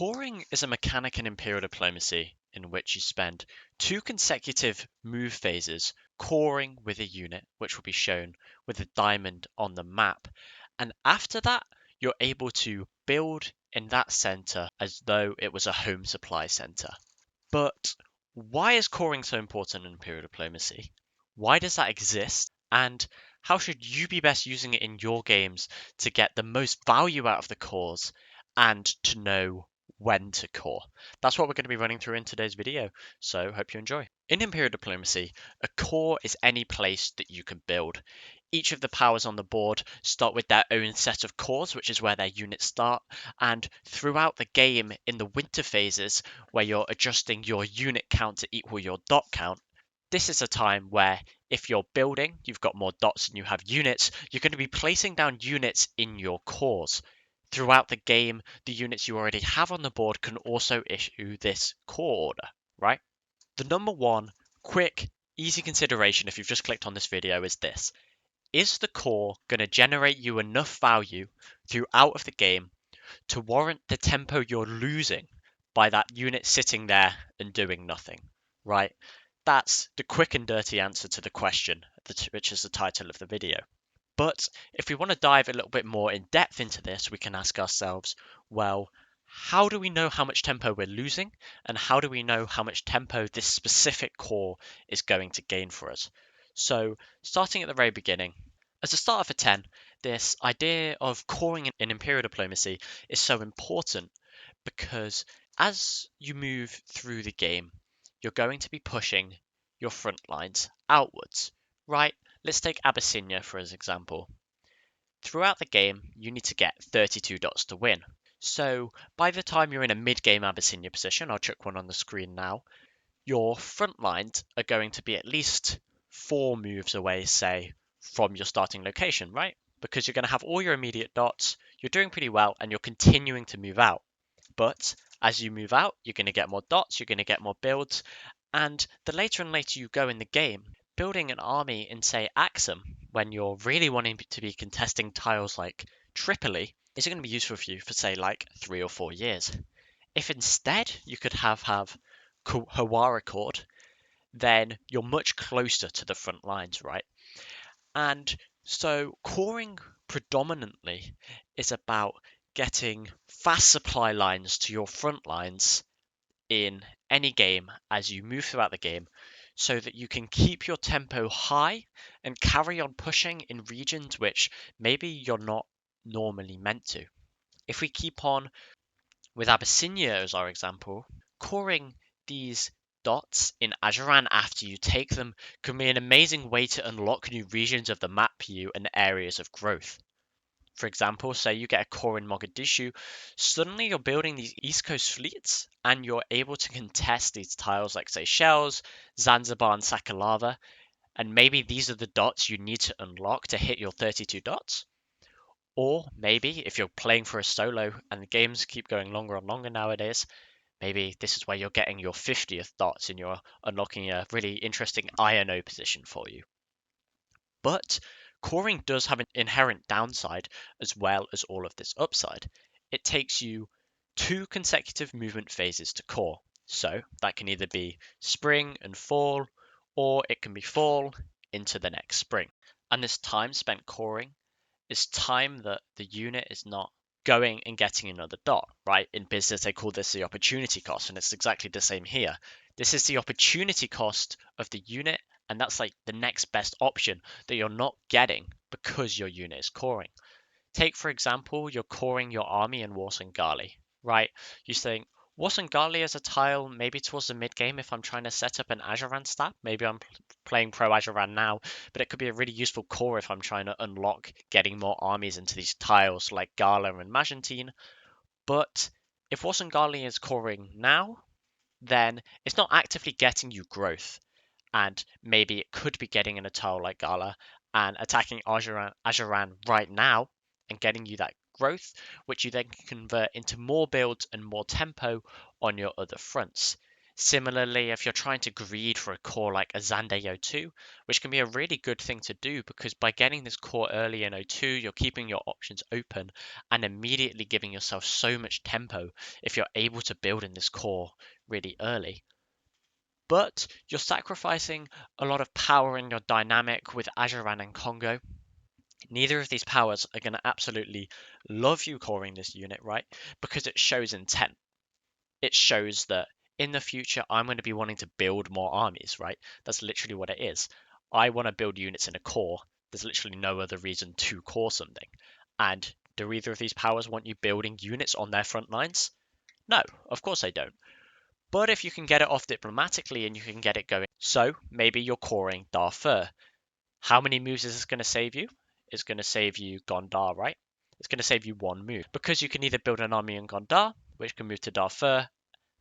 Coring is a mechanic in Imperial diplomacy in which you spend two consecutive move phases coring with a unit, which will be shown with a diamond on the map. And after that, you're able to build in that center as though it was a home supply center. But why is coring so important in Imperial diplomacy? Why does that exist? And how should you be best using it in your games to get the most value out of the cores and to know when to core? That's what we're going to be running through in today's video, so hope you enjoy. In Imperial diplomacy, a core is any place that you can build. Each of the powers on the board start with their own set of cores, which is where their units start, and throughout the game in the winter phases, where you're adjusting your unit count to equal your dot count, this is a time where if you're building, you've got more dots and you have units, you're going to be placing down units in your cores. Throughout the game, the units you already have on the board can also issue this core order, right? The number one quick, easy consideration if you've just clicked on this video is this. Is the core going to generate you enough value throughout of the game to warrant the tempo you're losing by that unit sitting there and doing nothing, right? That's the quick and dirty answer to the question, which is the title of the video. But if we want to dive a little bit more in depth into this, we can ask ourselves, well, how do we know how much tempo we're losing? And how do we know how much tempo this specific core is going to gain for us? So starting at the very beginning, as a starter for 10, this idea of coring in Imperial diplomacy is so important because as you move through the game, you're going to be pushing your front lines outwards, right? Let's take Abyssinia for as example. Throughout the game, you need to get 32 dots to win. So by the time you're in a mid-game Abyssinia position, I'll chuck one on the screen now, your front lines are going to be at least 4 moves away, say, from your starting location, right? Because you're going to have all your immediate dots, you're doing pretty well, and you're continuing to move out. But as you move out, you're going to get more dots, you're going to get more builds, and the later and later you go in the game, building an army in, say, Axum, when you're really wanting to be contesting tiles like Tripoli, is going to be useful for you for, say, like 3 or 4 years. If instead you could have Hawara Cord, then you're much closer to the front lines, right? And so coring predominantly is about getting fast supply lines to your front lines in any game as you move throughout the game so that you can keep your tempo high and carry on pushing in regions which maybe you're not normally meant to. If we keep on with Abyssinia as our example, coring these dots in Ajuran after you take them can be an amazing way to unlock new regions of the map for you and areas of growth. For example, say you get a core in Mogadishu, suddenly you're building these East Coast fleets and you're able to contest these tiles like Seychelles, Zanzibar and Sakalava, and maybe these are the dots you need to unlock to hit your 32 dots. Or maybe if you're playing for a solo and the games keep going longer and longer nowadays, maybe this is where you're getting your 50th dots and you're unlocking a really interesting INO position for you. But coring does have an inherent downside as well as all of this upside. It takes you 2 consecutive movement phases to core. So that can either be spring and fall, or it can be fall into the next spring. And this time spent coring is time that the unit is not going and getting another dot, right? In business, they call this the opportunity cost, and it's exactly the same here. This is the opportunity cost of the unit, and that's like the next best option that you're not getting because your unit is coring. Take, for example, you're coring your army in Warsangali, right? You think, Warsangali as a tile, maybe towards the mid-game if I'm trying to set up an Ajuran stat. Maybe I'm playing pro Ajuran now, but it could be a really useful core if I'm trying to unlock getting more armies into these tiles like Gala and Magentine. But if Warsangali is coring now, then it's not actively getting you growth. And maybe it could be getting in a tile like Gala and attacking Ajuran right now and getting you that growth, which you then can convert into more builds and more tempo on your other fronts. Similarly, if you're trying to greed for a core like a Zande O2, which can be a really good thing to do because by getting this core early in O2, you're keeping your options open and immediately giving yourself so much tempo if you're able to build in this core really early. But you're sacrificing a lot of power in your dynamic with Ajuran and Congo. Neither of these powers are going to absolutely love you coring this unit, right? Because it shows intent. It shows that in the future, I'm going to be wanting to build more armies, right? That's literally what it is. I want to build units in a core. There's literally no other reason to core something. And do either of these powers want you building units on their front lines? No, of course they don't. But if you can get it off diplomatically and you can get it going, so maybe you're coring Darfur. How many moves is this going to save you? It's going to save you Gondar, right? It's going to save you one move because you can either build an army in Gondar, which can move to Darfur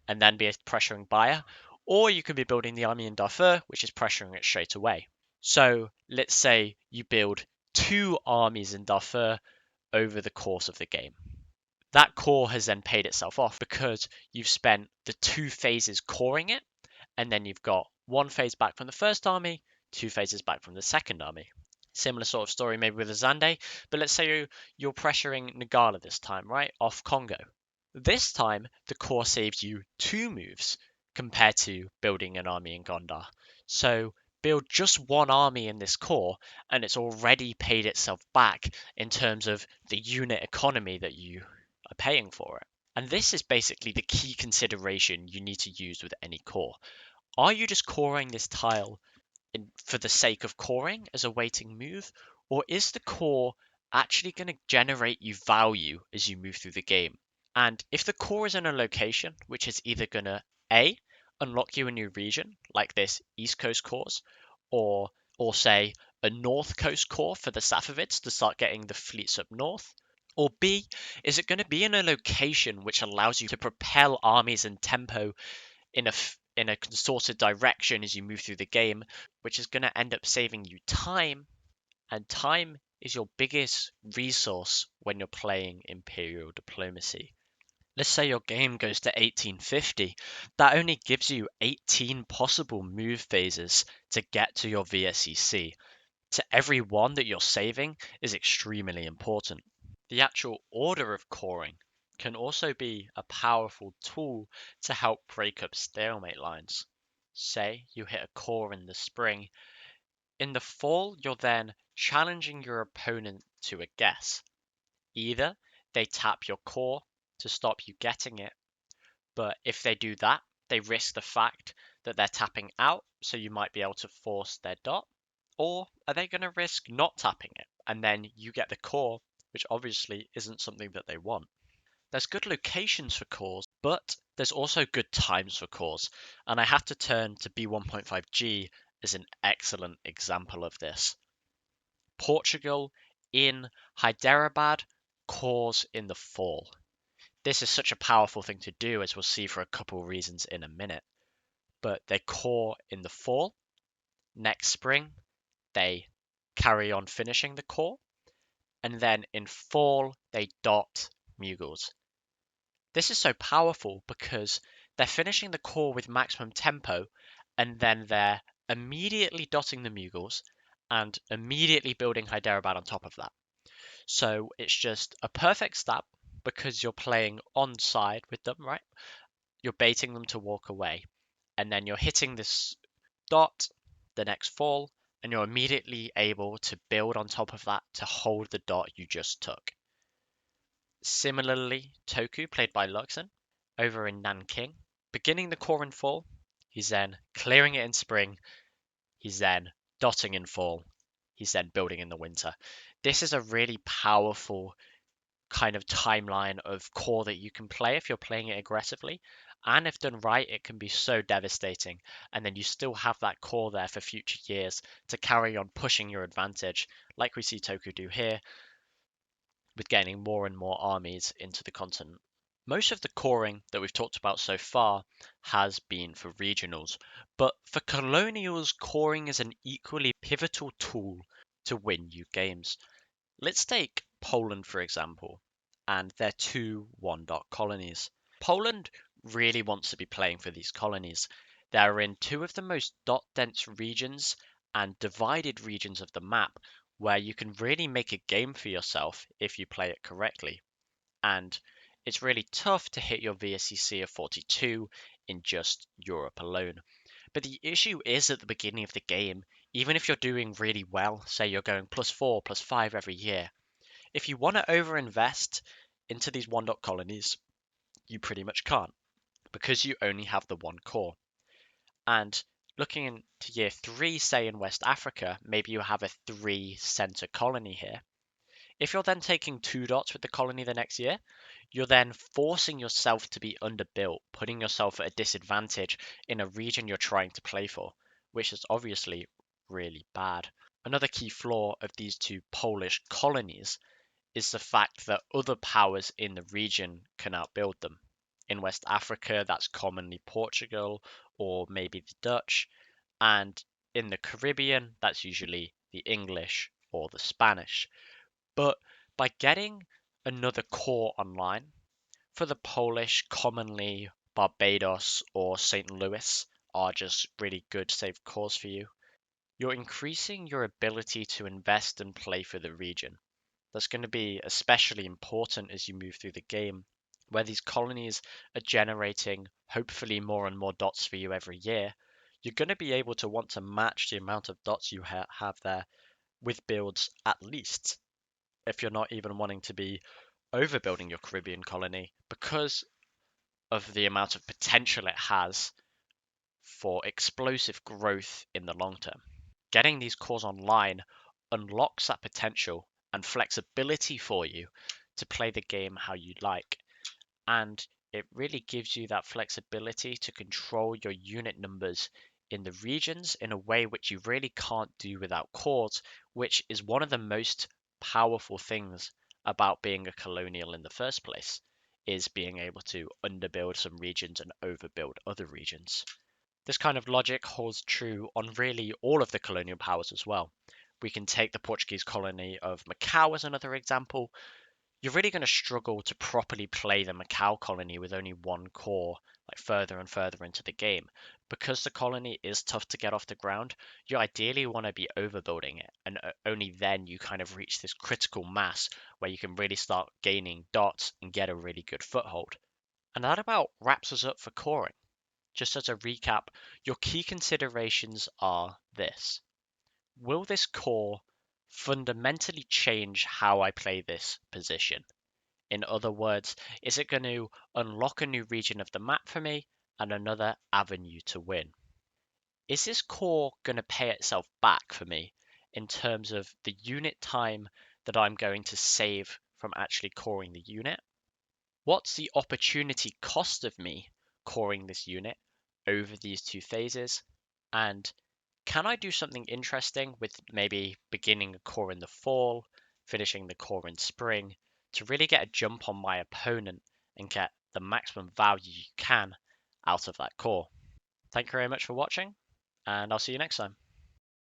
and then be pressuring Bayer, or you can be building the army in Darfur, which is pressuring it straight away. So let's say you build 2 armies in Darfur over the course of the game. That core has then paid itself off because you've spent the 2 phases coring it, and then you've got 1 phase back from the first army, 2 phases back from the second army. Similar sort of story maybe with a Zande, but let's say you're pressuring Nagala this time, right, off Congo. This time, the core saves you 2 moves compared to building an army in Gondar. So build just 1 army in this core, and it's already paid itself back in terms of the unit economy that you are paying for it. And this is basically the key consideration you need to use with any core. Are you just coring this tile for the sake of coring as a waiting move, or is the core actually going to generate you value as you move through the game? And if the core is in a location which is either going to A, unlock you a new region, like this East Coast cores, or say a North Coast core for the Safavids to start getting the fleets up north, or B, is it going to be in a location which allows you to propel armies and tempo in a consorted direction as you move through the game, which is going to end up saving you time, and time is your biggest resource when you're playing Imperial diplomacy. Let's say your game goes to 1850, that only gives you 18 possible move phases to get to your VSEC. To every one that you're saving is extremely important. The actual order of coring can also be a powerful tool to help break up stalemate lines. Say you hit a core in the spring. In the fall, you're then challenging your opponent to a guess. Either they tap your core to stop you getting it, but if they do that, they risk the fact that they're tapping out, so you might be able to force their dot, or are they going to risk not tapping it, and then you get the core, which obviously isn't something that they want. There's good locations for cores, but there's also good times for cores, and I have to turn to B1.5G as an excellent example of this. Portugal in Hyderabad cores in the fall. This is such a powerful thing to do, as we'll see for a couple reasons in a minute. But they core in the fall. Next spring, they carry on finishing the core. And then in fall, they dot Mugals. This is so powerful because they're finishing the core with maximum tempo, and then they're immediately dotting the Mugals and immediately building Hyderabad on top of that. So it's just a perfect stab because you're playing on side with them, right? You're baiting them to walk away, and then you're hitting this dot the next fall, and you're immediately able to build on top of that to hold the dot you just took. Similarly, Toku, played by Luxon, over in Nanking, beginning the core in fall, he's then clearing it in spring, he's then dotting in fall, he's then building in the winter. This is a really powerful kind of timeline of core that you can play if you're playing it aggressively. And if done right, it can be so devastating. And then you still have that core there for future years to carry on pushing your advantage, like we see Toku do here, with gaining more and more armies into the continent. Most of the coring that we've talked about so far has been for regionals, but for colonials, coring is an equally pivotal tool to win you games. Let's take Poland, for example, and their 2 1-dot colonies. Poland really wants to be playing for these colonies. They're in two of the most dot dense regions and divided regions of the map where you can really make a game for yourself if you play it correctly. And it's really tough to hit your VSCC of 42 in just Europe alone. But the issue is at the beginning of the game, even if you're doing really well, say you're going +4, +5 every year, if you want to overinvest into these one dot colonies, you pretty much can't because you only have the one core. And looking into year 3, say in West Africa, maybe you have a 3 center colony here. If you're then taking 2 dots with the colony the next year, you're then forcing yourself to be underbuilt, putting yourself at a disadvantage in a region you're trying to play for, which is obviously really bad. Another key flaw of these two Polish colonies is the fact that other powers in the region can outbuild them. In West Africa, that's commonly Portugal or maybe the Dutch, and in the Caribbean, that's usually the English or the Spanish. But by getting another core online, for the Polish, commonly Barbados or St. Louis are just really good safe cores for you. You're increasing your ability to invest and play for the region. That's going to be especially important as you move through the game, where these colonies are generating hopefully more and more dots for you every year. You're going to be able to want to match the amount of dots you have there with builds at least, if you're not even wanting to be overbuilding your Caribbean colony because of the amount of potential it has for explosive growth in the long term. Getting these cores online unlocks that potential and flexibility for you to play the game how you like. And it really gives you that flexibility to control your unit numbers in the regions in a way which you really can't do without cores, which is one of the most powerful things about being a colonial in the first place, is being able to underbuild some regions and overbuild other regions. This kind of logic holds true on really all of the colonial powers as well. We can take the Portuguese colony of Macau as another example. You're really going to struggle to properly play the Macau colony with only one core, like further and further into the game. Because the colony is tough to get off the ground, you ideally want to be overbuilding it, and only then you kind of reach this critical mass where you can really start gaining dots and get a really good foothold. And that about wraps us up for coring. Just as a recap, your key considerations are this. Will this core fundamentally change how I play this position? In other words, is it going to unlock a new region of the map for me and another avenue to win? Is this core going to pay itself back for me in terms of the unit time that I'm going to save from actually coring the unit? What's the opportunity cost of me coring this unit over these two phases? And can I do something interesting with maybe beginning a core in the fall, finishing the core in spring, to really get a jump on my opponent and get the maximum value you can out of that core? Thank you very much for watching, and I'll see you next time.